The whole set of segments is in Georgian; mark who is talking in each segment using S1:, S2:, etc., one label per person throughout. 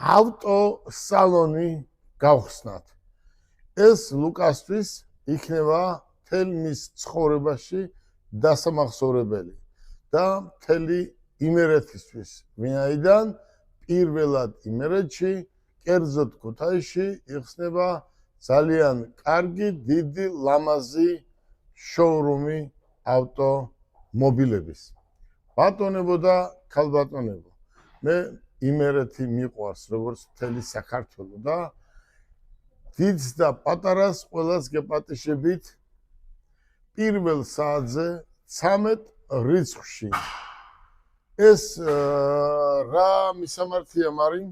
S1: ავტოსალონი გავხსნათ. ეს ლუკასთვის იქნება მთელ მის ცხოვრებაში დასამახსოვრებელი და მთელი იმერეთისთვის, ვინაიდან პირველად იმერეთში, კერძოდ ქუთაისში იხსნება ძალიან კარგი, დიდი, ლამაზი შოურუმი ავტომობილების. ბატონებო და ქალბატონებო, მე იმერეთი მიყვარს როგორც მთელი საქართველო და დიდს და პატარას ყველას გეპატიჟებით პირველ საათზე 13 რიცხვში. ეს რა მისამართია მარინ?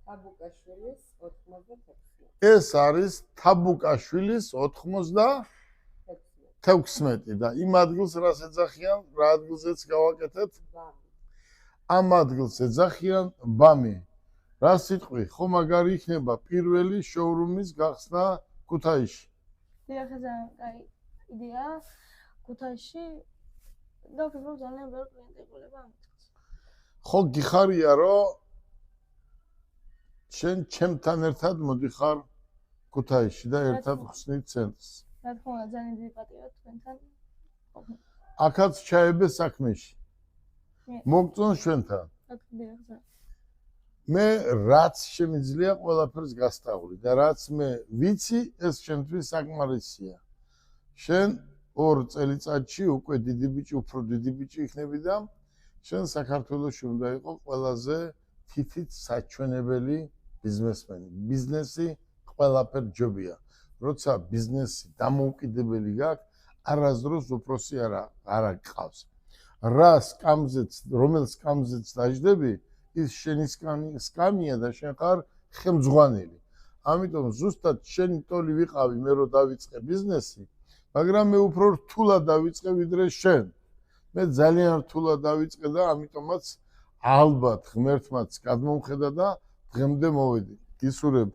S2: თაბუკაშვილის 86.
S1: ეს არის თაბუკაშვილის 96 და იმ ადგილს რას ეძახიან? რა ადგილზეც გავაკეთეთ? ამ ადგილს ეძახიან ბამი. რა სიტყვი, ხო მაგარი იქნება პირველი შოურუმის გახსნა ქუთაისში.
S3: დიახ, ეს კაი იდეა. ქუთაისში და უბრალოდ ძალიან ბევრი კლიენტი ეყოლება ამ ადგილს.
S1: ხო გიხარია რომ შენ ჩემთან ერთად მოდიხარ ქუთაისში და ერთად ხსნით ცენტრს.
S3: რა თქმა უნდა, ძალიან დიდი პატივია თქვენთან.
S1: აქაც ჩაებე საქმეში. მოგწონ ჩვენთან.
S3: დიახ.
S1: მე რაც შემიძლია ყველაფერს გასტავლი და რაც მე ვიცი, ეს შენთვის საკმარისია. შენ 2 წელიწადში უკვე დიდი ბიჭი, უფრო დიდი ბიჭი იქნები და შენ საქართველოში უნდა იყო ყველაზე თითით საჩვენებელი ბიზნესმენი. ბიზნესი ყველაფერ ჯობია. როცა ბიზნესი დამოუკიდებელი გაქვს, არასდროს უფროსი არ გყავს. რა სკამზეც, რომელ სკამზეც დაждები, ის შენი სკამია და შენ ხარ ხელმძღვანელი. ამიტომ ზუსტად შენი ტოლი ვიყავი მე რომ დავიწყე ბიზნესი, მაგრამ მე უფრო რთულად დავიწყე ვიდრე შენ. მე ძალიან რთულად დავიწყე და ამიტომაც ალბათ ღმერთმაც გადმომხედა და დღემდე მოვედი. გისურვებ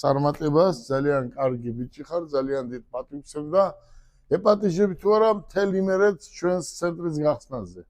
S1: წარმატებას, ძალიან კარგი ბიჭი ხარ, ძალიან დიდ პატივს და ეპატიჟები თუ არა მთელ იმერეთს ჩვენს ცენტრის გახსნაზე.